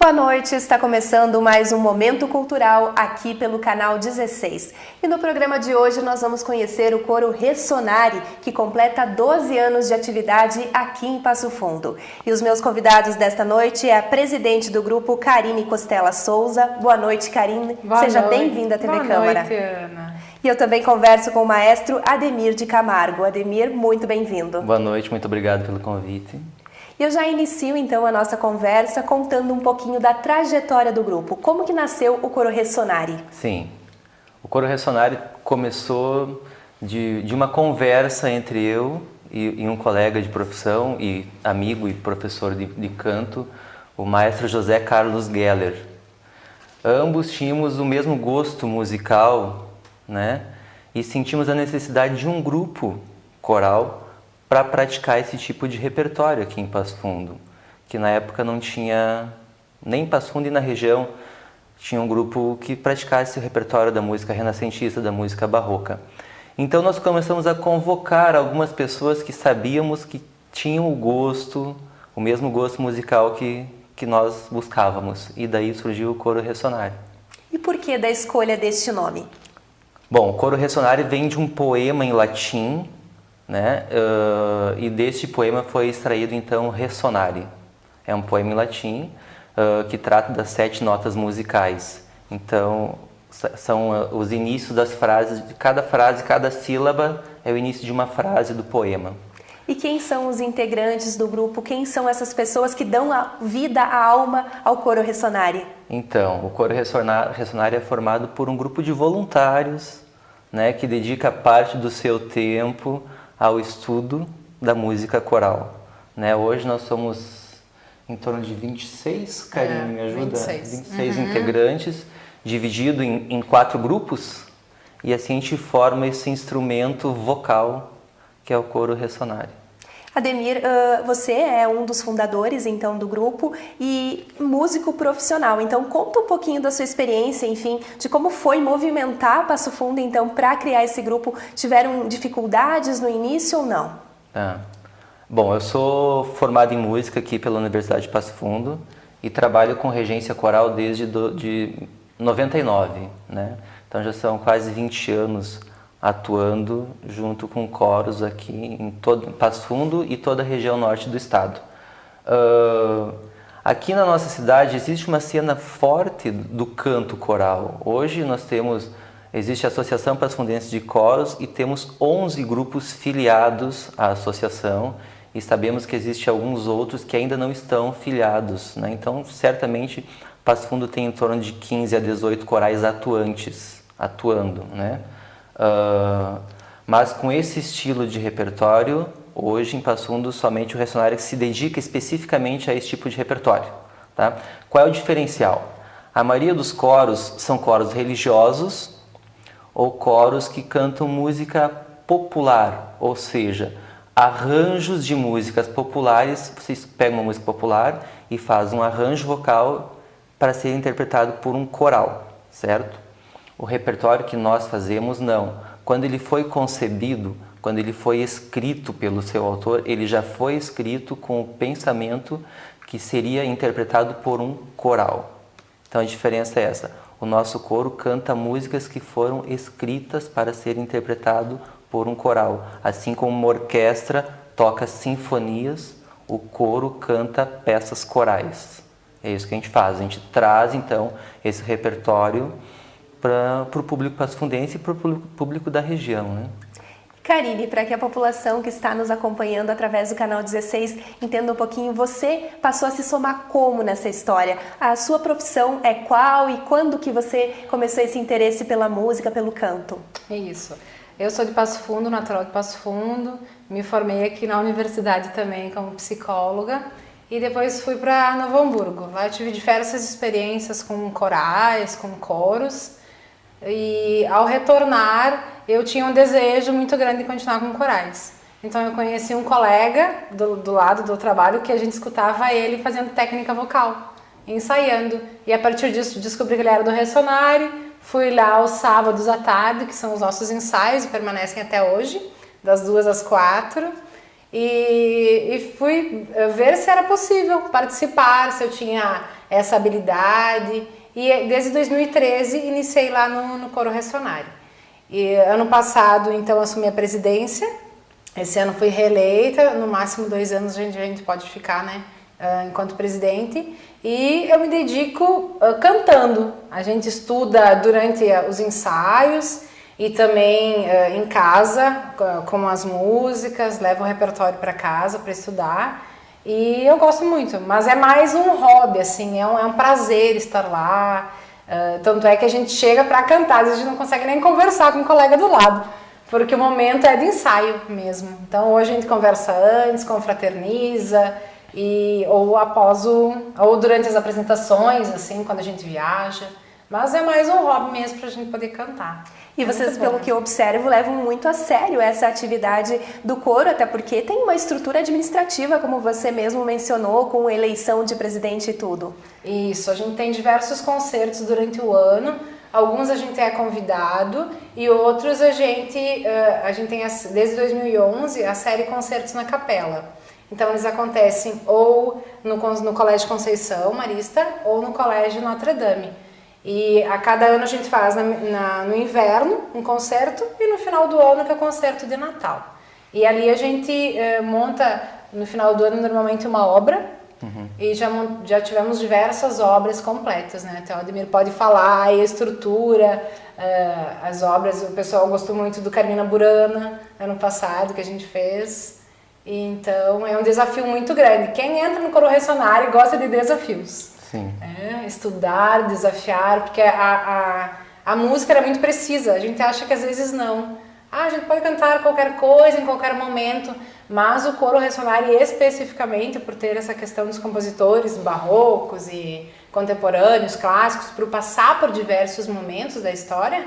Boa noite, está começando mais um Momento Cultural aqui pelo canal 16. E no programa de hoje nós vamos conhecer o coro Ressonare, que completa 12 anos de atividade aqui em Passo Fundo. E os meus convidados desta noite é a presidente do grupo, Karine Costela Souza. Boa noite, Karine. Seja bem-vinda à TV Câmara. Boa noite, Ana. E eu também converso com o maestro Ademir de Camargo. Ademir, muito bem-vindo. Boa noite, muito obrigado pelo convite. E eu já inicio então a nossa conversa contando um pouquinho da trajetória do grupo. Como que nasceu o coro Ressonare? Sim, o coro Ressonare começou de uma conversa entre eu e um colega de profissão e amigo e professor de canto, o maestro José Carlos Geller. Ambos tínhamos o mesmo gosto musical, né? E sentimos a necessidade de um grupo coral para praticar esse tipo de repertório aqui em Passo Fundo, que na época não tinha, nem em Passo Fundo e na região, tinha um grupo que praticasse o repertório da música renascentista, da música barroca. Então nós começamos a convocar algumas pessoas que sabíamos que tinham o mesmo gosto musical que nós buscávamos, e daí surgiu o coro Ressonare. E por que da escolha deste nome? Bom, o coro Ressonare vem de um poema em latim, né? E deste poema foi extraído então Ressonare. É um poema em latim que trata das 7 notas musicais. Então são os inícios das frases, de cada frase, cada sílaba é o início de uma frase do poema. E quem são os integrantes do grupo? Quem são essas pessoas que dão a vida, a alma ao coro Ressonare? Então, o coro Ressonare é formado por um grupo de voluntários, né, que dedica parte do seu tempo ao estudo da música coral, né? Hoje nós somos em torno de 26, Karine, me ajuda? 26 integrantes, dividido em 4 grupos, e assim a gente forma esse instrumento vocal que é o coro Ressonare. Ademir, você é um dos fundadores então do grupo e músico profissional, então conta um pouquinho da sua experiência, enfim, de como foi movimentar Passo Fundo então para criar esse grupo. Tiveram dificuldades no início ou não? Bom, eu sou formado em música aqui pela Universidade de Passo Fundo e trabalho com regência coral desde de 99, né? Então já são quase 20 anos atuando junto com coros aqui em todo Passo Fundo e toda a região norte do estado. Aqui na nossa cidade existe uma cena forte do canto coral. Hoje existe a Associação Passo Fundense de Coros e temos 11 grupos filiados à associação e sabemos que existem alguns outros que ainda não estão filiados, né? Então, certamente, Passo Fundo tem em torno de 15 a 18 corais atuando, né? Mas com esse estilo de repertório, hoje em Passo Fundo somente o Ressonare se dedica especificamente a esse tipo de repertório, tá? Qual é o diferencial? A maioria dos coros são coros religiosos ou coros que cantam música popular, ou seja, arranjos de músicas populares. Vocês pegam uma música popular e fazem um arranjo vocal para ser interpretado por um coral, certo? O repertório que nós fazemos, não. Quando ele foi concebido, quando ele foi escrito pelo seu autor, ele já foi escrito com o pensamento que seria interpretado por um coral. Então a diferença é essa. O nosso coro canta músicas que foram escritas para ser interpretado por um coral. Assim como uma orquestra toca sinfonias, o coro canta peças corais. É isso que a gente faz. A gente traz então esse repertório para o público passofundense e para o público da região, né? Karine, para que a população que está nos acompanhando através do canal 16 entenda um pouquinho, você passou a se somar como nessa história? A sua profissão é qual e quando que você começou esse interesse pela música, pelo canto? É isso. Eu sou de Passo Fundo, natural de Passo Fundo, me formei aqui na universidade também como psicóloga e depois fui para Novo Hamburgo. Lá eu tive diversas experiências com corais, com coros. E ao retornar, eu tinha um desejo muito grande de continuar com corais. Então eu conheci um colega do lado do trabalho que a gente escutava ele fazendo técnica vocal, ensaiando. E a partir disso descobri que ele era do Ressonare, fui lá aos sábados à tarde, que são os nossos ensaios e permanecem até hoje, das 2 às 4. E fui ver se era possível participar, se eu tinha essa habilidade. E desde 2013 iniciei lá no Coro Ressonário. E ano passado, então, assumi a presidência. Esse ano fui reeleita, no máximo 2 anos a gente pode ficar, né, enquanto presidente. E eu me dedico cantando. A gente estuda durante os ensaios e também em casa, com as músicas, levo o repertório para casa para estudar. E eu gosto muito, mas é mais um hobby, assim, é um prazer estar lá. Tanto é que a gente chega para cantar, às vezes a gente não consegue nem conversar com o colega do lado, porque o momento é de ensaio mesmo. Então hoje a gente conversa antes, confraterniza, ou durante as apresentações, assim, quando a gente viaja. Mas é mais um hobby mesmo para a gente poder cantar. E vocês, pelo que eu observo, levam muito a sério essa atividade do coro, até porque tem uma estrutura administrativa, como você mesmo mencionou, com eleição de presidente e tudo. Isso, a gente tem diversos concertos durante o ano, alguns a gente é convidado e outros a gente tem, desde 2011, a série Concertos na Capela. Então eles acontecem ou no Colégio Conceição Marista ou no Colégio Notre Dame. E a cada ano a gente faz no inverno um concerto e no final do ano que é o concerto de Natal. E ali a gente monta no final do ano normalmente uma obra. E já tivemos diversas obras completas, né? Então o Ademir pode falar a estrutura, as obras. O pessoal gostou muito do Carmina Burana ano passado que a gente fez. Então é um desafio muito grande. Quem entra no Coro Ressonário gosta de desafios. Sim. Estudar, desafiar, porque a música era muito precisa. A gente acha que às vezes não. A gente pode cantar qualquer coisa em qualquer momento, mas o Coro Ressonário, especificamente por ter essa questão dos compositores barrocos e contemporâneos, clássicos, por passar por diversos momentos da história,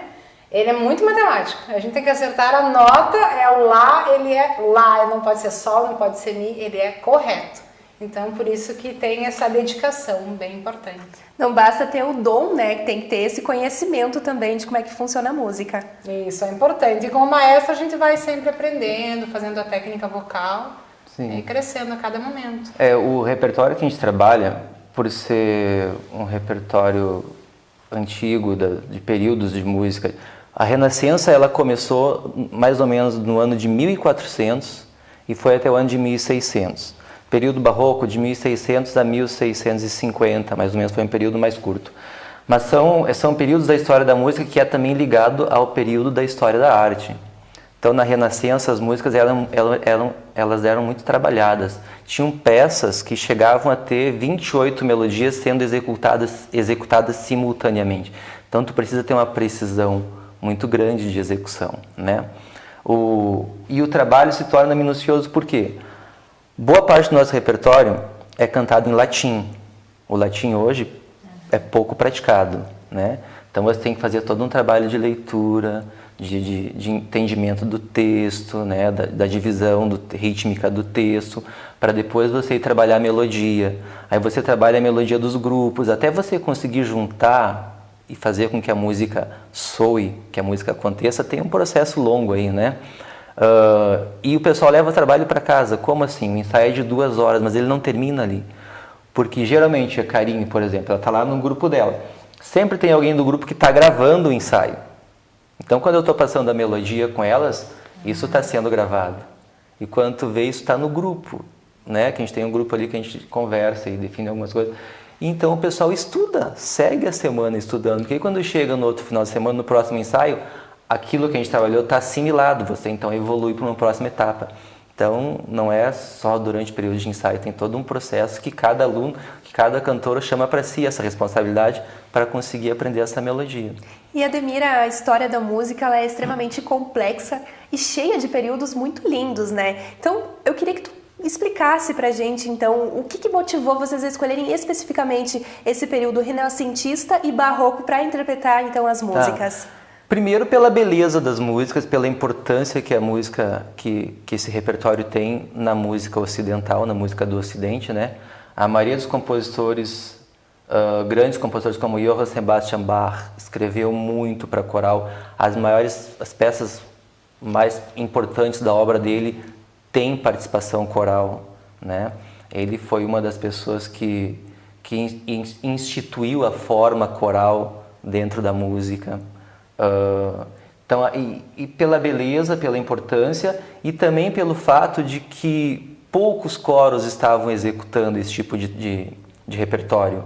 ele é muito matemático. A gente tem que acertar a nota, é o Lá, ele é Lá, não pode ser Sol, não pode ser Mi, ele é correto. Então, por isso que tem essa dedicação bem importante. Não basta ter o dom, né? Tem que ter esse conhecimento também de como é que funciona a música. Isso, é importante. E como maestro a gente vai sempre aprendendo, fazendo a técnica vocal. Sim. E crescendo a cada momento. O repertório que a gente trabalha, por ser um repertório antigo, de períodos de música, a Renascença ela começou mais ou menos no ano de 1400 e foi até o ano de 1600. Período barroco de 1600 a 1650, mais ou menos, foi um período mais curto. Mas são períodos da história da música que é também ligado ao período da história da arte. Então, na Renascença, as músicas elas eram muito trabalhadas. Tinham peças que chegavam a ter 28 melodias sendo executadas simultaneamente. Então, tu precisa ter uma precisão muito grande de execução, né? E o trabalho se torna minucioso por quê? Boa parte do nosso repertório é cantado em latim. O latim hoje é pouco praticado, né? Então você tem que fazer todo um trabalho de leitura, de entendimento do texto, né? da divisão rítmica do texto, para depois você ir trabalhar a melodia. Aí você trabalha a melodia dos grupos, até você conseguir juntar e fazer com que a música soe, que a música aconteça, tem um processo longo aí, né? E o pessoal leva o trabalho para casa. Como assim? O ensaio é de 2 horas, mas ele não termina ali. Porque geralmente a Karine, por exemplo, ela está lá no grupo dela. Sempre tem alguém do grupo que está gravando o ensaio. Então, quando eu estou passando a melodia com elas, isso está sendo gravado. E quando tu vê, isso está no grupo, né? Que a gente tem um grupo ali que a gente conversa e define algumas coisas. Então, o pessoal estuda, segue a semana estudando. Porque aí, quando chega no outro final de semana, no próximo ensaio, aquilo que a gente trabalhou está assimilado, você então evolui para uma próxima etapa. Então, não é só durante o período de ensaio, tem todo um processo que cada aluno, que cada cantor chama para si essa responsabilidade para conseguir aprender essa melodia. E Ademir, a história da música ela é extremamente complexa e cheia de períodos muito lindos, né? Então, eu queria que tu explicasse pra gente, então, o que motivou vocês a escolherem especificamente esse período renascentista e barroco para interpretar, então, as músicas. Tá. Primeiro pela beleza das músicas, pela importância que a música, que esse repertório tem na música ocidental, na música do Ocidente, né? A maioria dos compositores, grandes compositores como Johann Sebastian Bach, escreveu muito para coral. As peças mais importantes da obra dele têm participação coral, né? Ele foi uma das pessoas que que instituiu a forma coral dentro da música. Então, e pela beleza, pela importância e também pelo fato de que poucos coros estavam executando esse tipo de repertório.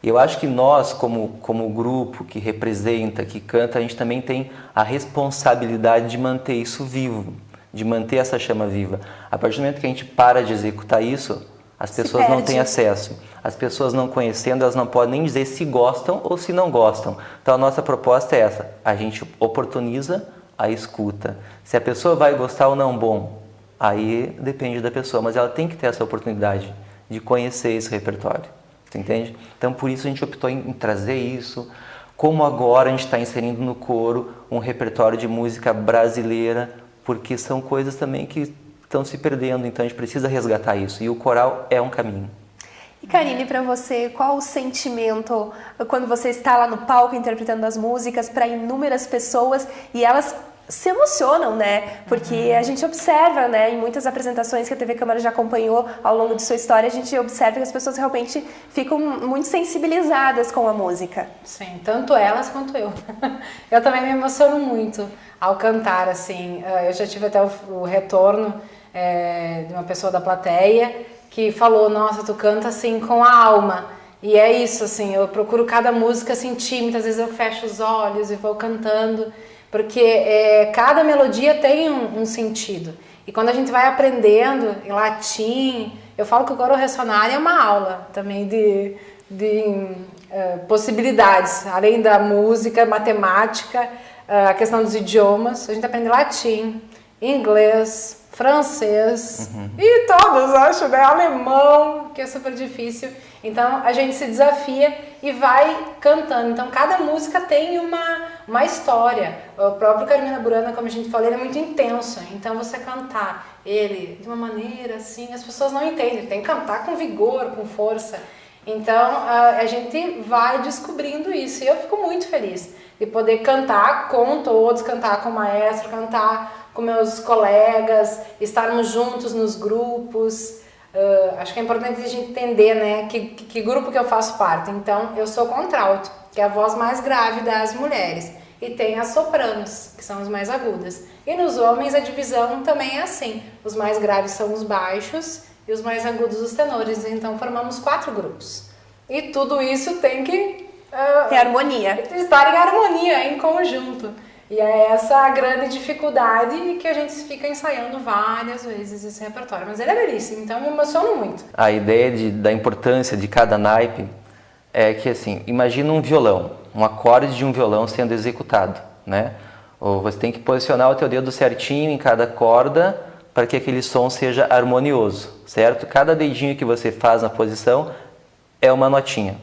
E eu acho que nós, como grupo que representa, que canta, a gente também tem a responsabilidade de manter isso vivo, de manter essa chama viva. A partir do momento que a gente para de executar isso, as pessoas não têm acesso. As pessoas não conhecendo, elas não podem nem dizer se gostam ou se não gostam. Então a nossa proposta é essa, a gente oportuniza a escuta. Se a pessoa vai gostar ou não, bom, aí depende da pessoa, mas ela tem que ter essa oportunidade de conhecer esse repertório, você entende? Então por isso a gente optou em trazer isso, como agora a gente está inserindo no coro um repertório de música brasileira, porque são coisas também que estão se perdendo, então a gente precisa resgatar isso, e o coral é um caminho. E Karine, para você, qual o sentimento quando você está lá no palco interpretando as músicas para inúmeras pessoas e elas se emocionam, né? Porque a gente observa, né, em muitas apresentações que a TV Câmara já acompanhou ao longo de sua história, a gente observa que as pessoas realmente ficam muito sensibilizadas com a música. Sim, tanto elas quanto eu. Eu também me emociono muito ao cantar, assim. Eu já tive até o retorno de uma pessoa da plateia que falou, nossa, tu canta assim com a alma. E é isso, assim, eu procuro cada música sentir, muitas vezes eu fecho os olhos e vou cantando, porque cada melodia tem um sentido. E quando a gente vai aprendendo em latim, eu falo que o coro ressonário é uma aula também de possibilidades, além da música, matemática, a questão dos idiomas, a gente aprende latim, inglês, francês e todos, acho, né? Alemão, que é super difícil. Então a gente se desafia e vai cantando. Então cada música tem uma história. O próprio Carmina Burana, como a gente falou, ele é muito intenso. Então você cantar ele de uma maneira assim, as pessoas não entendem. Tem que cantar com vigor, com força. Então a gente vai descobrindo isso. E eu fico muito feliz de poder cantar com todos, cantar com o maestro, cantar com meus colegas, estarmos juntos nos grupos. Acho que é importante a gente entender, né, que grupo que eu faço parte. Então, eu sou contralto, que é a voz mais grave das mulheres. E tem as sopranos, que são as mais agudas. E nos homens a divisão também é assim. Os mais graves são os baixos e os mais agudos os tenores. Então, formamos 4 grupos. E tudo isso tem que ter harmonia. Estar em harmonia, em conjunto. E é essa a grande dificuldade que a gente fica ensaiando várias vezes esse repertório. Mas ele é belíssimo, então eu me emociono muito. A ideia da importância de cada naipe é que, assim, imagina um violão, um acorde de um violão sendo executado, né? Ou você tem que posicionar o teu dedo certinho em cada corda para que aquele som seja harmonioso, certo? Cada dedinho que você faz na posição é uma notinha.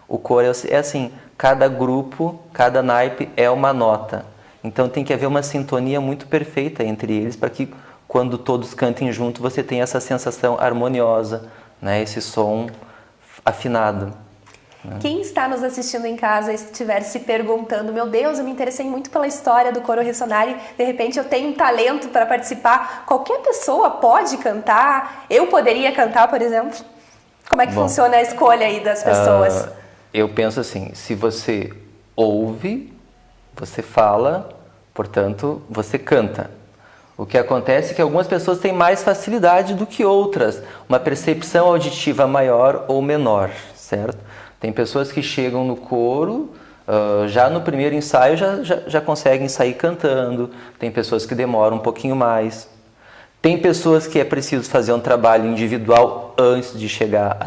O coro é assim, cada grupo, cada naipe é uma nota. Então tem que haver uma sintonia muito perfeita entre eles para que quando todos cantem junto você tenha essa sensação harmoniosa, né? Esse som afinado. Né? Quem está nos assistindo em casa e estiver se perguntando, meu Deus, eu me interessei muito pela história do coro ressonário, de repente eu tenho um talento para participar, qualquer pessoa pode cantar? Eu poderia cantar, por exemplo? Como é que funciona a escolha aí das pessoas? Eu penso assim, se você ouve, você fala, portanto, você canta. O que acontece é que algumas pessoas têm mais facilidade do que outras, uma percepção auditiva maior ou menor, certo? Tem pessoas que chegam no coro, já no primeiro ensaio já conseguem sair cantando, tem pessoas que demoram um pouquinho mais. Tem pessoas que é preciso fazer um trabalho individual antes de chegar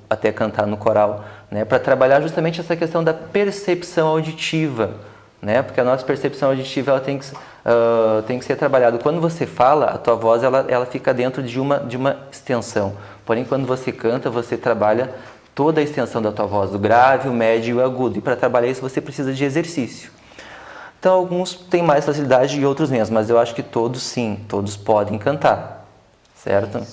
até cantar no coral, né? Para trabalhar justamente essa questão da percepção auditiva, né? Porque a nossa percepção auditiva ela tem que ser trabalhada. Quando você fala, a tua voz ela fica dentro de uma extensão. Porém, quando você canta, você trabalha toda a extensão da tua voz, do grave, o médio e o agudo. E para trabalhar isso, você precisa de exercício. Então, alguns têm mais facilidade e outros menos, mas eu acho que todos sim, todos podem cantar, certo?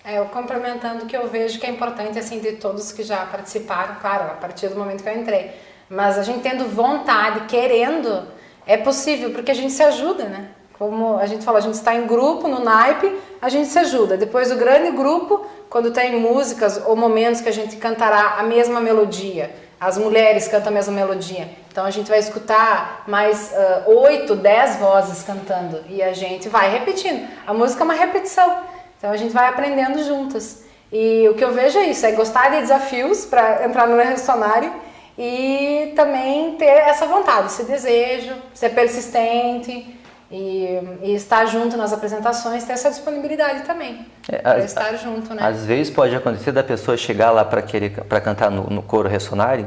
Eu complementando que eu vejo que é importante, assim, de todos que já participaram, claro, a partir do momento que eu entrei, mas a gente tendo vontade, querendo, é possível, porque a gente se ajuda, né? como a gente falou, a gente está em grupo, no naipe, a gente se ajuda. Depois o grande grupo, quando tem músicas ou momentos que a gente cantará a mesma melodia, as mulheres cantam a mesma melodia, então a gente vai escutar mais 8, 10 vozes cantando e a gente vai repetindo. A música é uma repetição, então a gente vai aprendendo juntas. E o que eu vejo é isso, é gostar de desafios para entrar no ressonário e também ter essa vontade, esse desejo, ser persistente e estar junto nas apresentações, ter essa disponibilidade também, para estar junto, né? Às vezes pode acontecer da pessoa chegar lá para cantar no coro ressonário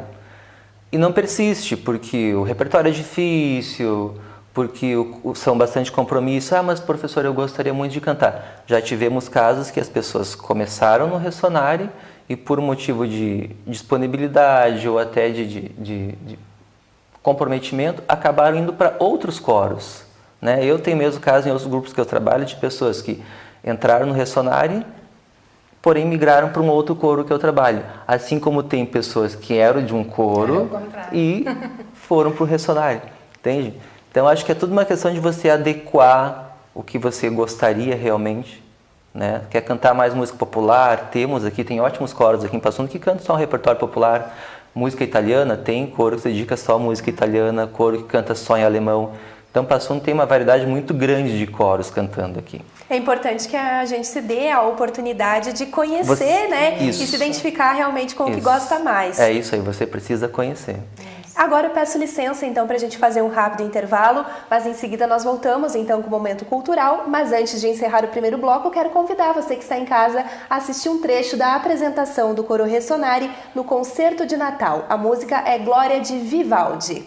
e não persiste, porque o repertório é difícil, porque são bastante compromissos. Mas professor, eu gostaria muito de cantar. Já tivemos casos que as pessoas começaram no ressonário e por motivo de disponibilidade ou até de comprometimento, acabaram indo para outros coros, né? Eu tenho mesmo caso em outros grupos que eu trabalho de pessoas que entraram no ressonário, porém migraram para um outro coro que eu trabalho. Assim como tem pessoas que eram de um coro e foram para o ressonário, entende? Então acho que é tudo uma questão de você adequar o que você gostaria realmente, né? Quer cantar mais música popular? Tem ótimos coros aqui em Passo Fundo que cantam só um repertório popular. Música italiana, tem coro que se dedica só a música italiana, coro que canta só em alemão. Então Passo Fundo tem uma variedade muito grande de coros cantando aqui. É importante que a gente se dê a oportunidade de conhecer, né? Isso. E se identificar realmente com o que gosta mais. É isso aí, você precisa conhecer. Agora eu peço licença então para a gente fazer um rápido intervalo, mas em seguida nós voltamos então com o Momento Cultural. Mas antes de encerrar o primeiro bloco, eu quero convidar você que está em casa a assistir um trecho da apresentação do Coro Ressonari no Concerto de Natal. A música é Glória de Vivaldi.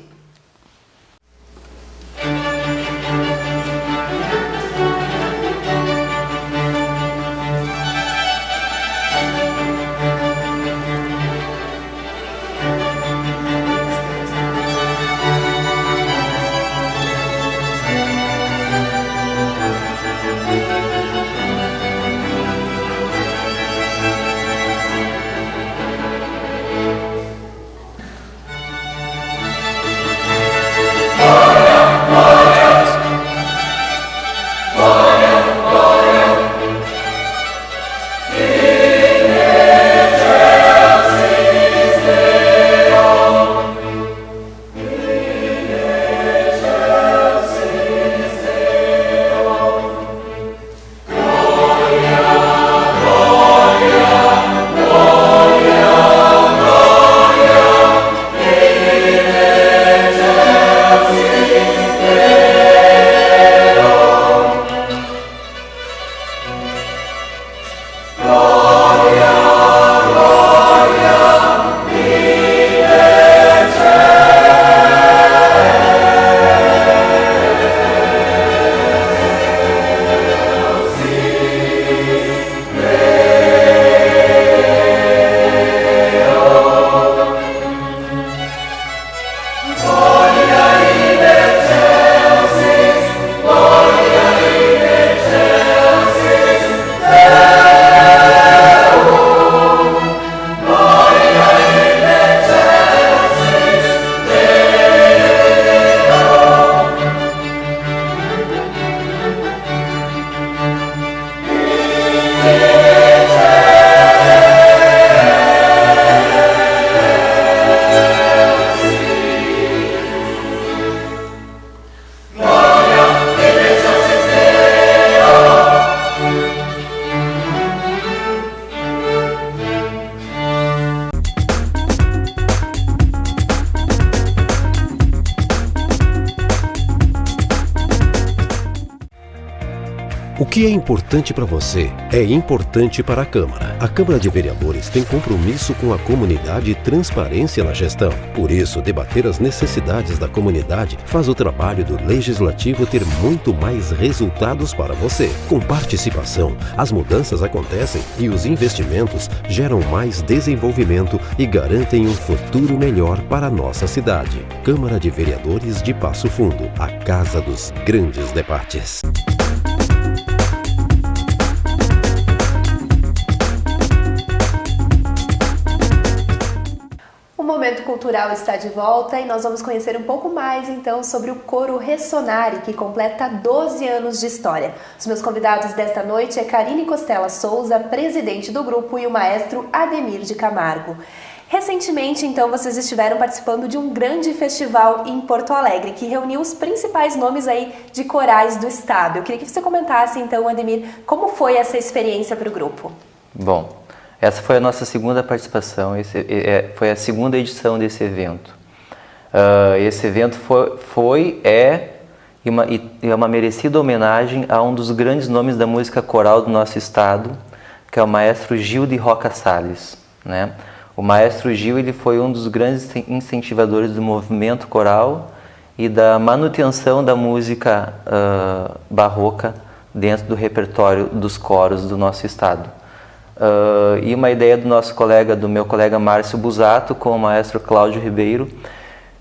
O que é importante para você é importante para a Câmara. A Câmara de Vereadores tem compromisso com a comunidade e transparência na gestão. Por isso, debater as necessidades da comunidade faz o trabalho do Legislativo ter muito mais resultados para você. Com participação, as mudanças acontecem e os investimentos geram mais desenvolvimento e garantem um futuro melhor para a nossa cidade. Câmara de Vereadores de Passo Fundo, a casa dos grandes debates. O Momento Momento Cultural está de volta e nós vamos conhecer um pouco mais então sobre o Coro Ressonare, que completa 12 anos de história. Os meus convidados desta noite é Karine Costela Souza, presidente do grupo, e o maestro Ademir de Camargo. Recentemente, então, vocês estiveram participando de um grande festival em Porto Alegre, que reuniu os principais nomes aí de corais do estado. Eu queria que você comentasse, então, Ademir, como foi essa experiência para o grupo? Bom, essa foi a nossa segunda participação, foi a segunda edição desse evento. Esse evento é uma merecida homenagem a um dos grandes nomes da música coral do nosso estado, que é o maestro Gil de Roca Salles, né? O maestro Gil, ele foi um dos grandes incentivadores do movimento coral e da manutenção da música barroca dentro do repertório dos coros do nosso estado. E uma ideia do meu colega Márcio Busato com o maestro Cláudio Ribeiro,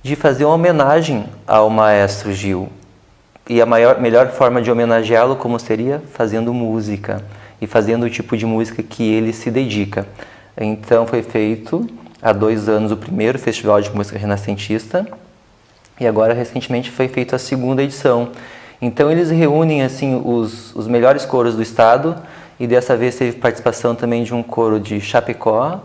de fazer uma homenagem ao maestro Gil. E a melhor forma de homenageá-lo como seria? Fazendo música e fazendo o tipo de música que ele se dedica. Então foi feito há 2 anos o primeiro Festival de Música Renascentista e agora recentemente foi feita a segunda edição. Então eles reúnem assim os melhores coros do estado. E dessa vez teve participação também de um coro de Chapecó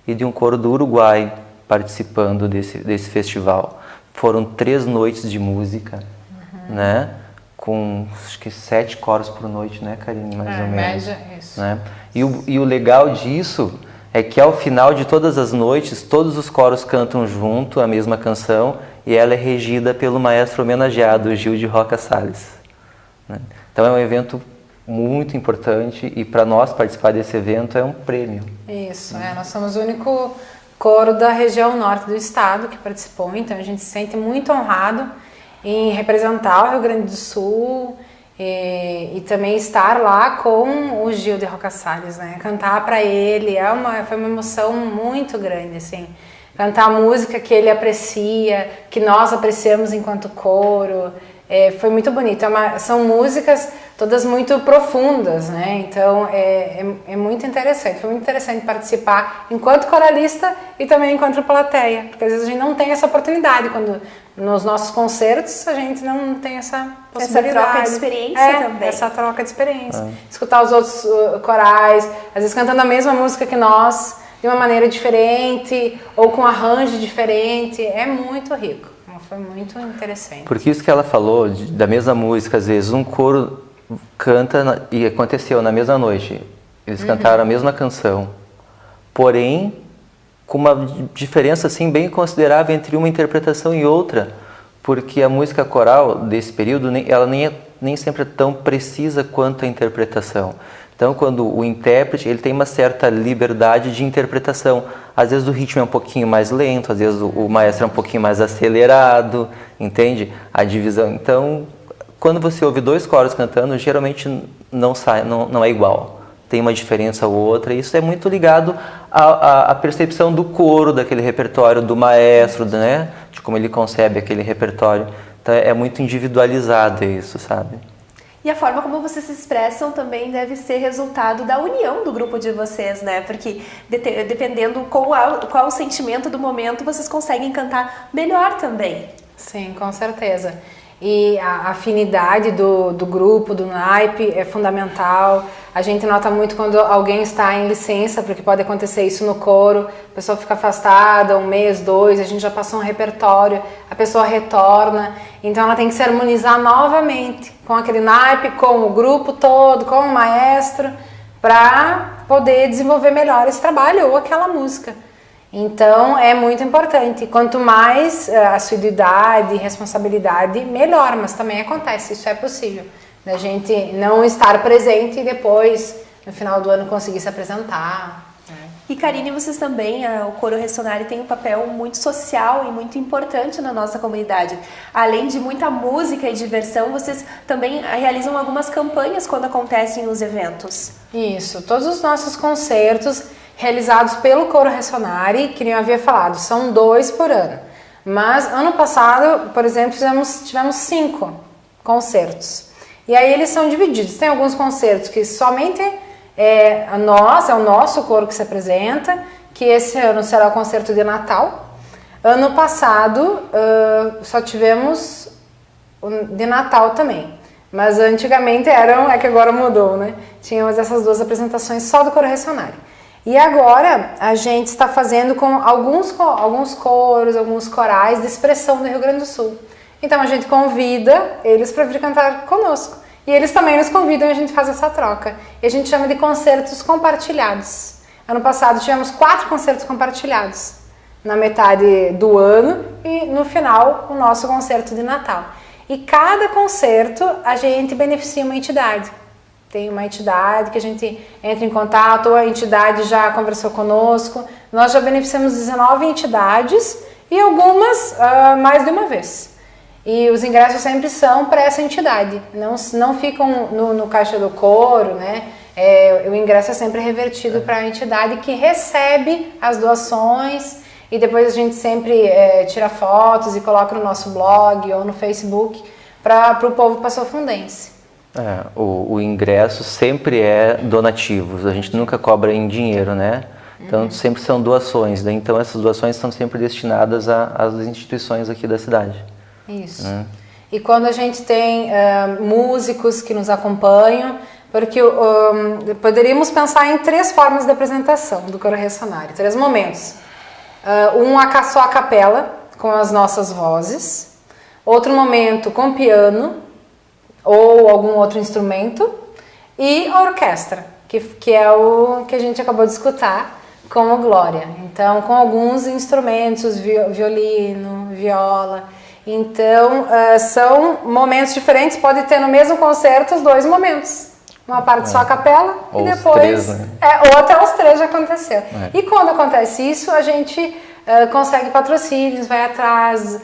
e de um coro do Uruguai participando desse festival. Foram 3 noites de música, né? Com acho que 7 coros por noite, né, Karine? Mais ou menos. Média, isso. Né? E o legal disso é que ao final de todas as noites, todos os coros cantam junto a mesma canção e ela é regida pelo maestro homenageado, Gil de Roca Salles. Né? Então é um evento muito importante e para nós participar desse evento é um prêmio. Isso, nós somos o único coro da região norte do estado que participou, então a gente se sente muito honrado em representar o Rio Grande do Sul e também estar lá com o Gil de Roca Salles, né? Cantar para ele foi uma emoção muito grande, assim. Cantar a música que ele aprecia, que nós apreciamos enquanto coro. Foi muito bonito. São músicas todas muito profundas, né? Então é muito interessante. Foi muito interessante participar enquanto coralista e também enquanto plateia, porque às vezes a gente não tem essa oportunidade quando nos nossos concertos a gente não tem essa possibilidade. Essa troca de experiência também. Essa troca de experiência. Escutar os outros corais, às vezes cantando a mesma música que nós, de uma maneira diferente ou com arranjo diferente, é muito rico. Foi muito interessante. Porque isso que ela falou, da mesma música, às vezes um coro canta, e aconteceu na mesma noite, eles cantaram a mesma canção, porém com uma diferença assim bem considerável entre uma interpretação e outra, porque a música coral desse período, ela nem sempre é tão precisa quanto a interpretação. Então, quando o intérprete, ele tem uma certa liberdade de interpretação. Às vezes o ritmo é um pouquinho mais lento, às vezes o maestro é um pouquinho mais acelerado, entende? A divisão. Então, quando você ouve 2 coros cantando, geralmente não é igual. Tem uma diferença ou outra, e isso é muito ligado à percepção do coro, daquele repertório, do maestro, né? De como ele concebe aquele repertório. Então, é muito individualizado isso, sabe? E a forma como vocês se expressam também deve ser resultado da união do grupo de vocês, né? Porque dependendo qual o sentimento do momento, vocês conseguem cantar melhor também. Sim, com certeza. E a afinidade do grupo, do naipe, é fundamental. A gente nota muito quando alguém está em licença, porque pode acontecer isso no coro, a pessoa fica afastada 1 mês, 2, a gente já passou um repertório, a pessoa retorna, então ela tem que se harmonizar novamente com aquele naipe, com o grupo todo, com o maestro, para poder desenvolver melhor esse trabalho ou aquela música. Então é muito importante, quanto mais assiduidade e responsabilidade, melhor, mas também acontece, isso é possível, da gente não estar presente e depois, no final do ano, conseguir se apresentar. E Karine, vocês também, o Coro Ressonare tem um papel muito social e muito importante na nossa comunidade. Além de muita música e diversão, vocês também realizam algumas campanhas quando acontecem os eventos. Isso, todos os nossos concertos realizados pelo Coro Ressonare, que nem eu havia falado, são 2 por ano. Mas ano passado, por exemplo, tivemos 5 concertos. E aí eles são divididos. Tem alguns concertos que somente é o nosso coro que se apresenta, que esse ano será o concerto de Natal. Ano passado só tivemos de Natal também, mas antigamente é que agora mudou, né? Tínhamos essas 2 apresentações só do coro ressonário. E agora a gente está fazendo com alguns coros, alguns corais de expressão do Rio Grande do Sul. Então a gente convida eles para vir cantar conosco. E eles também nos convidam e a gente faz essa troca. E a gente chama de concertos compartilhados. Ano passado tivemos 4 concertos compartilhados. Na metade do ano e no final o nosso concerto de Natal. E cada concerto a gente beneficia uma entidade. Tem uma entidade que a gente entra em contato, ou a entidade já conversou conosco. Nós já beneficiamos 19 entidades e algumas mais de uma vez. E os ingressos sempre são para essa entidade, não ficam no caixa do coro, né? O ingresso é sempre revertido para a entidade que recebe as doações e depois a gente sempre tira fotos e coloca no nosso blog ou no Facebook para o povo passofundense. O ingresso sempre é donativo, a gente nunca cobra em dinheiro, né? Então sempre são doações, né? Então essas doações são sempre destinadas às instituições aqui da cidade. Isso. E quando a gente tem músicos que nos acompanham, porque poderíamos pensar em 3 formas de apresentação do coro ressonário, 3 momentos. Só a capela, com as nossas vozes. Outro momento com piano ou algum outro instrumento. E a orquestra, que é o que a gente acabou de escutar com o Glória. Então, com alguns instrumentos, violino, viola. Então, são momentos diferentes, pode ter no mesmo concerto os 2 momentos. Uma parte só a capela ou e depois... 3, né? Ou até os 3 já aconteceu. E quando acontece isso, a gente consegue patrocínios, vai atrás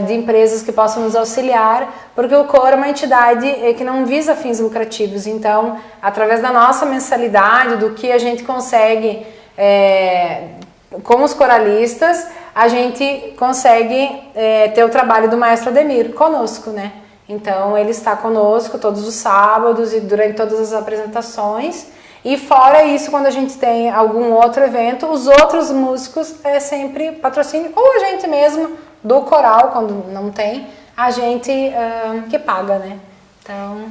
de empresas que possam nos auxiliar, porque o coro é uma entidade que não visa fins lucrativos. Então, através da nossa mensalidade, do que a gente consegue com os coralistas, a gente consegue ter o trabalho do maestro Ademir conosco, né? Então ele está conosco todos os sábados e durante todas as apresentações. E fora isso, quando a gente tem algum outro evento, os outros músicos é sempre patrocínio, ou a gente mesmo do coral, quando não tem, a gente que paga, né? Então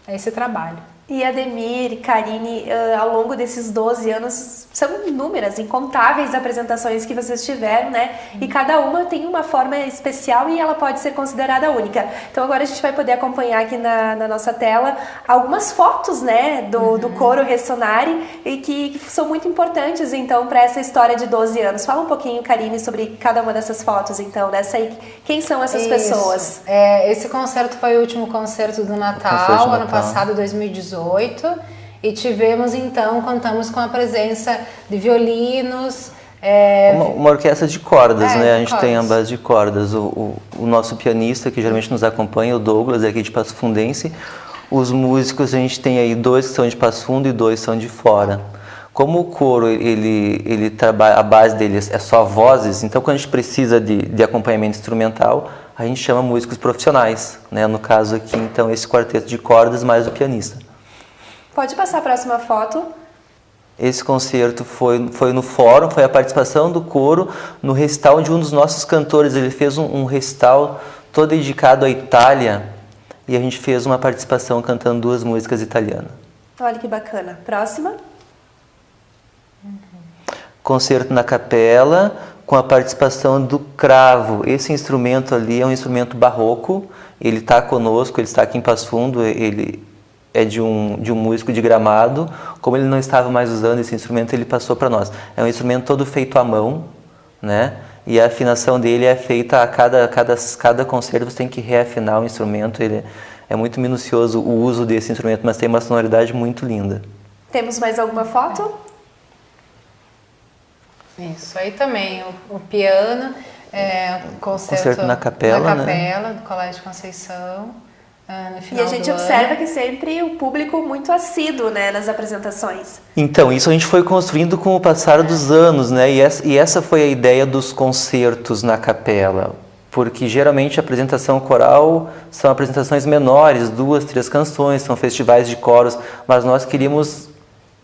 é esse trabalho. E Ademir, Karine, ao longo desses 12 anos, são inúmeras, incontáveis apresentações que vocês tiveram, né? E cada uma tem uma forma especial e ela pode ser considerada única. Então agora a gente vai poder acompanhar aqui na nossa tela algumas fotos, né, do coro Ressonare e que são muito importantes, então, para essa história de 12 anos. Fala um pouquinho, Karine, sobre cada uma dessas fotos, então, dessa aí. Quem são essas pessoas? Esse concerto foi o último concerto do Natal, ano passado, 2018. E tivemos, então, contamos com a presença de violinos. Uma orquestra de cordas, né? A gente cordas. tem a base de cordas. O nosso pianista, que geralmente nos acompanha, o Douglas, é aqui de Passo Fundense. Os músicos, a gente tem aí 2 que são de Passo Fundo e 2 são de fora. Como o coro, ele trabalha, a base dele é só vozes, então quando a gente precisa de acompanhamento instrumental, a gente chama músicos profissionais, né? No caso aqui, então, esse quarteto de cordas mais o pianista. Pode passar a próxima foto. Esse concerto foi no fórum, foi a participação do coro no recital de um dos nossos cantores. Ele fez um recital todo dedicado à Itália e a gente fez uma participação cantando 2 músicas italianas. Olha que bacana. Próxima. Concerto na capela com a participação do cravo. Esse instrumento ali é um instrumento barroco. Ele está conosco, ele está aqui em Passo Fundo, ele é de um músico de Gramado. Como ele não estava mais usando esse instrumento, ele passou para nós. É um instrumento todo feito à mão, né? E a afinação dele é feita a cada concerto, você tem que reafinar o instrumento. Ele é muito minucioso o uso desse instrumento, mas tem uma sonoridade muito linda. Temos mais alguma foto? Isso, aí também o piano, concerto na capela, né? do Colégio Conceição. No E final a gente observa que sempre o público muito assíduo, né, nas apresentações. Então, isso a gente foi construindo com o passar dos anos, né? E essa foi a ideia dos concertos na capela. Porque geralmente a apresentação coral são apresentações menores, 2, 3 canções, são festivais de coros, mas nós queríamos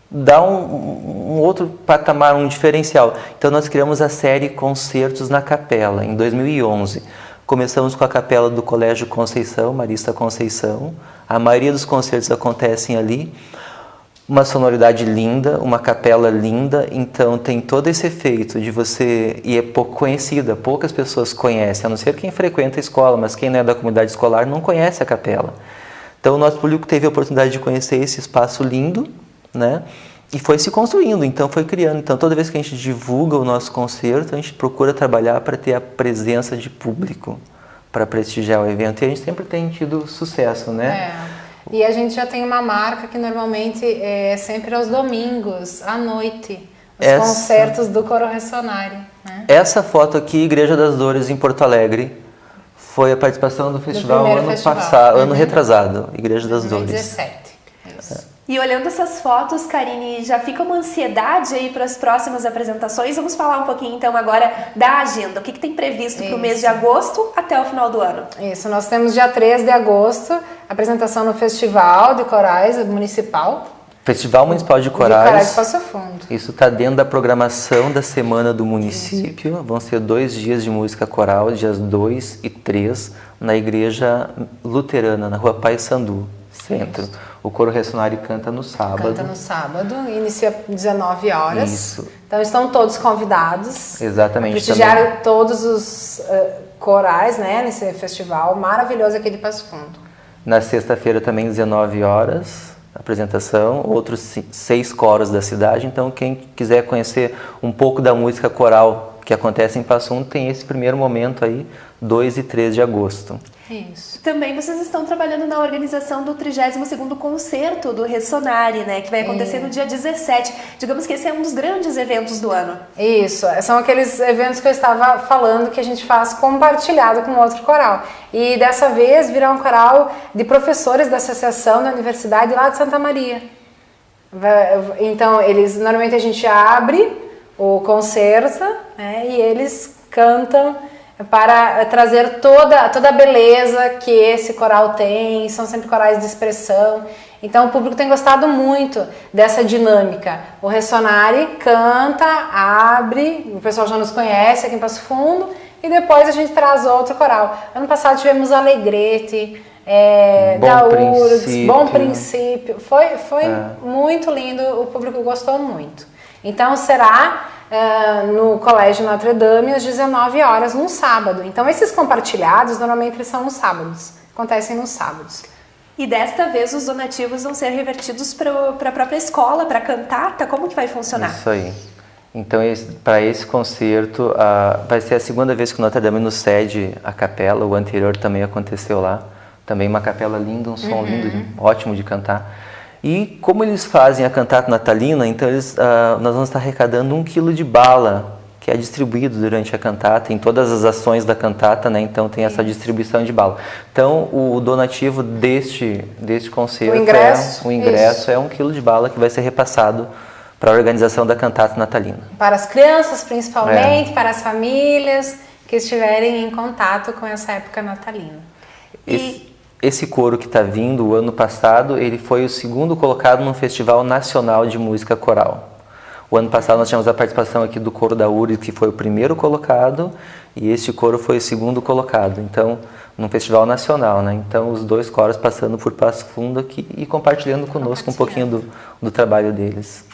dá um outro patamar, um diferencial. Então nós criamos a série Concertos na Capela, em 2011. Começamos com a capela do Colégio Conceição, Marista Conceição. A maioria dos concertos acontecem ali. Uma sonoridade linda, uma capela linda, então tem todo esse efeito de você... E é pouco conhecida, poucas pessoas conhecem, a não ser quem frequenta a escola, mas quem não é da comunidade escolar não conhece a capela. Então o nosso público teve a oportunidade de conhecer esse espaço lindo, né? E foi se construindo, então foi criando. Então toda vez que a gente divulga o nosso concerto, a gente procura trabalhar para ter a presença de público, para prestigiar o evento. E a gente sempre tem tido sucesso, né? E a gente já tem uma marca que normalmente é sempre aos domingos, à noite, os concertos do Coro Ressonare, né? Essa foto aqui, Igreja das Dores, em Porto Alegre, foi a participação do festival ano retrasado, Igreja das Dores. 2017, isso. E olhando essas fotos, Karine, já fica uma ansiedade aí para as próximas apresentações. Vamos falar um pouquinho então agora da agenda. O que tem previsto para o mês de agosto até o final do ano? Isso, nós temos dia 3 de agosto, apresentação no Festival de Corais Municipal. Festival Municipal de Corais. De Passo Fundo. Isso está dentro da programação da Semana do Município. Isso. Vão ser 2 dias de música coral, dias 2 e 3, na Igreja Luterana, na Rua Paissandu, centro. Isso. O Coro Ressonare canta no sábado. Canta no sábado, inicia às 19 horas. Isso. Então estão todos convidados. Exatamente. Prestigiar todos os corais, né, nesse festival maravilhoso aqui de Passo Fundo. Na sexta-feira também, 19 horas, apresentação. Outros 6 coros da cidade. Então quem quiser conhecer um pouco da música coral que acontece em Passo Fundo, tem esse primeiro momento aí, 2 e 3 de agosto. Isso. Também vocês estão trabalhando na organização do 32º concerto do Ressonare, né, que vai acontecer no dia 17. Digamos que esse é um dos grandes eventos do ano. Isso, são aqueles eventos que eu estava falando que a gente faz compartilhado com outro coral. E dessa vez virá um coral de professores da associação da universidade lá de Santa Maria. Então, normalmente a gente abre o concerto, né, e eles cantam para trazer toda a beleza que esse coral tem. São sempre corais de expressão. Então o público tem gostado muito dessa dinâmica. O Ressonare canta, abre, o pessoal já nos conhece aqui em Passo Fundo, e depois a gente traz outro coral. Ano passado tivemos Alegrete, Bom Princípio. Foi muito lindo, o público gostou muito. Então será no Colégio Notre Dame às 19 horas, num sábado. Então esses compartilhados normalmente eles são nos sábados, acontecem nos sábados. E desta vez os donativos vão ser revertidos para a própria escola, para a cantata. Como que vai funcionar? Isso aí. Então para esse concerto vai ser a segunda vez que o Notre Dame nos cede a capela. O anterior também aconteceu lá. Também uma capela linda, um som lindo, ótimo de cantar. E como eles fazem a cantata natalina, então nós vamos estar arrecadando 1 quilo de bala, que é distribuído durante a cantata, em todas as ações da cantata, né? Então tem essa distribuição de bala. Então o donativo deste concerto, o ingresso é 1 quilo de bala que vai ser repassado para a organização da cantata natalina. Para as crianças principalmente, para as famílias que estiverem em contato com essa época natalina. Esse coro que está vindo, o ano passado, ele foi o 2º colocado no Festival Nacional de Música Coral. O ano passado nós tivemos a participação aqui do coro da URGS, que foi o 1º colocado, e este coro foi o 2º colocado, então, num festival nacional, né? Então, os 2 coros passando por Passo Fundo aqui e compartilhando conosco um pouquinho do trabalho deles.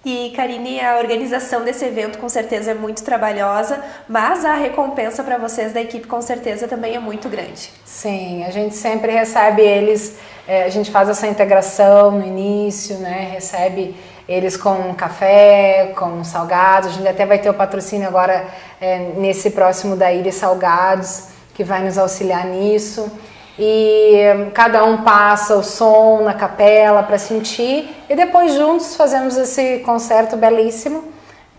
E, Karine, a organização desse evento com certeza é muito trabalhosa, mas a recompensa para vocês da equipe com certeza também é muito grande. Sim, a gente sempre recebe eles, a gente faz essa integração no início, né? Recebe eles com café, com salgados. A gente até vai ter o patrocínio agora nesse próximo da Ilha Salgados, que vai nos auxiliar nisso. E cada um passa o som na capela para sentir, e depois juntos fazemos esse concerto belíssimo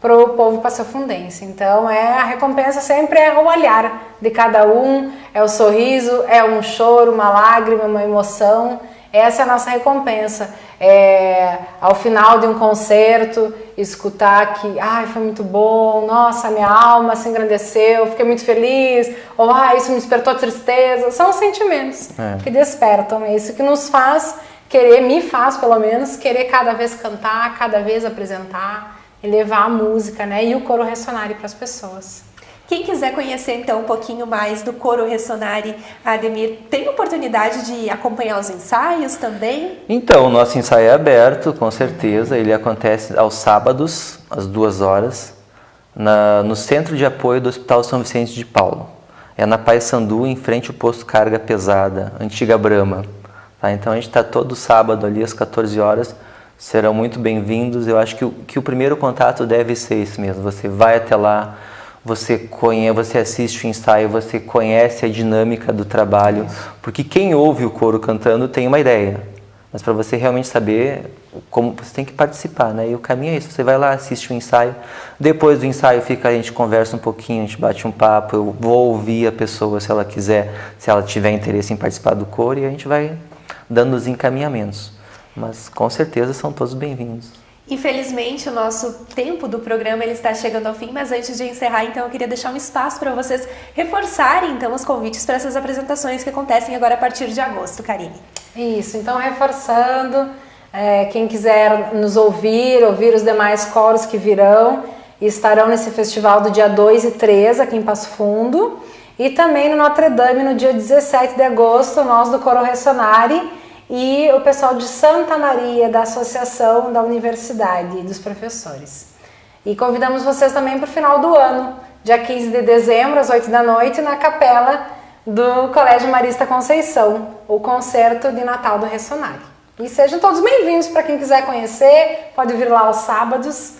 para o povo passofundense. Então a recompensa sempre é o olhar de cada um, é o sorriso, é um choro, uma lágrima, uma emoção. Essa é a nossa recompensa. Ao final de um concerto, escutar que foi muito bom, nossa, minha alma se engrandeceu, fiquei muito feliz, ou isso me despertou tristeza. São os sentimentos que despertam, é isso que nos faz me faz pelo menos, querer cada vez cantar, cada vez apresentar e levar a música, né? E o coro Ressonare para as pessoas. Quem quiser conhecer então um pouquinho mais do coro Ressonare, Ademir, tem oportunidade de acompanhar os ensaios também? Então, o nosso ensaio é aberto, com certeza. Ele acontece aos sábados, às 2 horas, no Centro de Apoio do Hospital São Vicente de Paulo. É na Paissandu, em frente ao posto Carga Pesada, antiga Brahma. Tá? Então a gente está todo sábado ali às 14 horas, serão muito bem-vindos. Eu acho que o primeiro contato deve ser esse mesmo, você vai até lá, você assiste o ensaio, você conhece a dinâmica do trabalho, porque quem ouve o coro cantando tem uma ideia, mas para você realmente saber como, você tem que participar, né? E o caminho é isso, você vai lá, assiste o ensaio, depois do ensaio a gente conversa um pouquinho, a gente bate um papo, eu vou ouvir a pessoa se ela quiser, se ela tiver interesse em participar do coro, e a gente vai dando os encaminhamentos, mas com certeza são todos bem-vindos. Infelizmente, o nosso tempo do programa ele está chegando ao fim, mas antes de encerrar, então, eu queria deixar um espaço para vocês reforçarem, então, os convites para essas apresentações que acontecem agora a partir de agosto, Karine. Isso, então, reforçando, quem quiser nos ouvir os demais coros que virão e estarão nesse festival do dia 2 e 3 aqui em Passo Fundo, e também no Notre Dame, no dia 17 de agosto, nós do Coro Ressonare, e o pessoal de Santa Maria, da Associação da Universidade e dos professores. E convidamos vocês também para o final do ano, dia 15 de dezembro, às 8 da noite, na capela do Colégio Marista Conceição, o concerto de Natal do Ressonare. E sejam todos bem-vindos para quem quiser conhecer, pode vir lá aos sábados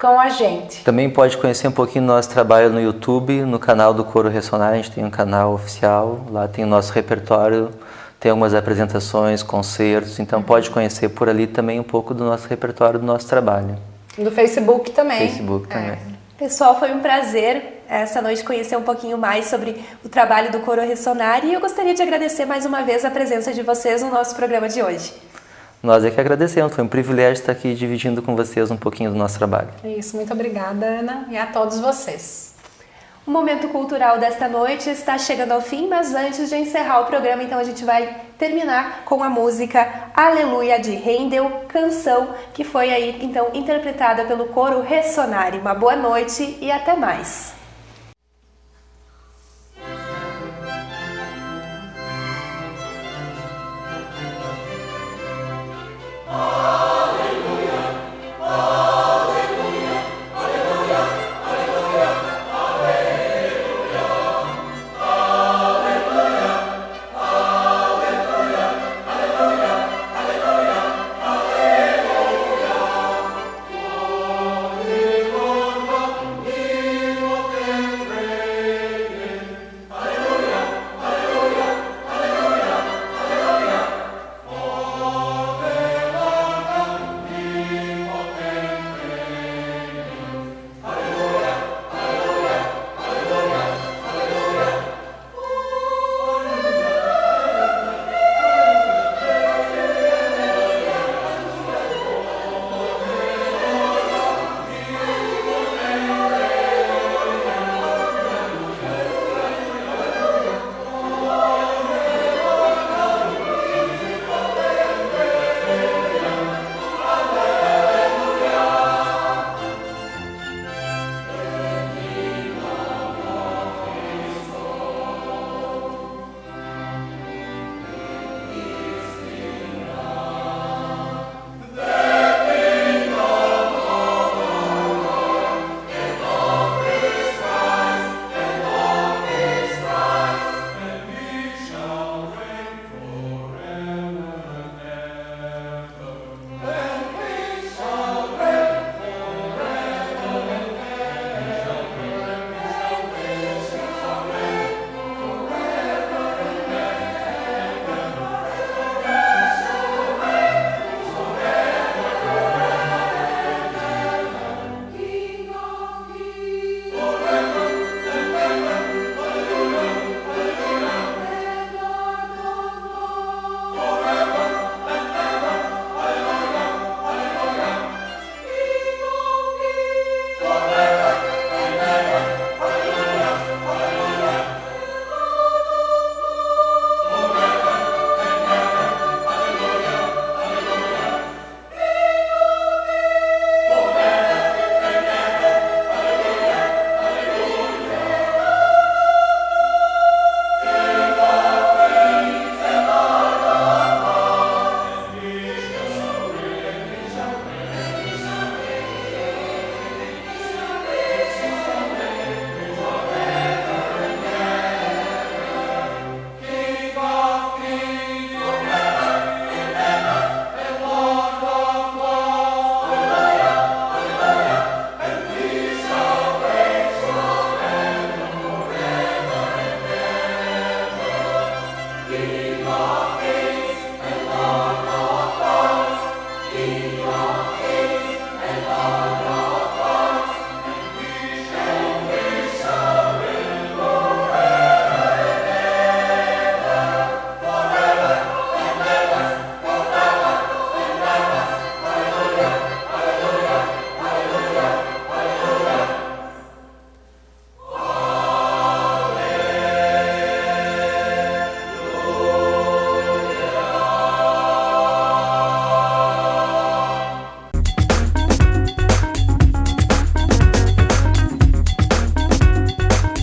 com a gente. Também pode conhecer um pouquinho do nosso trabalho no YouTube, no canal do Coro Ressonare, a gente tem um canal oficial, lá tem o nosso repertório, tem algumas apresentações, concertos, então pode conhecer por ali também um pouco do nosso repertório, do nosso trabalho. Do Facebook também. Facebook também. Pessoal, foi um prazer essa noite conhecer um pouquinho mais sobre o trabalho do Coro Ressonare e eu gostaria de agradecer mais uma vez a presença de vocês no nosso programa de hoje. Nós é que agradecemos, foi um privilégio estar aqui dividindo com vocês um pouquinho do nosso trabalho. Isso, muito obrigada, Ana, e a todos vocês. O momento cultural desta noite está chegando ao fim, mas antes de encerrar o programa, então a gente vai terminar com a música Aleluia de Handel, canção que foi aí então interpretada pelo Coro Ressonare. Uma boa noite e até mais.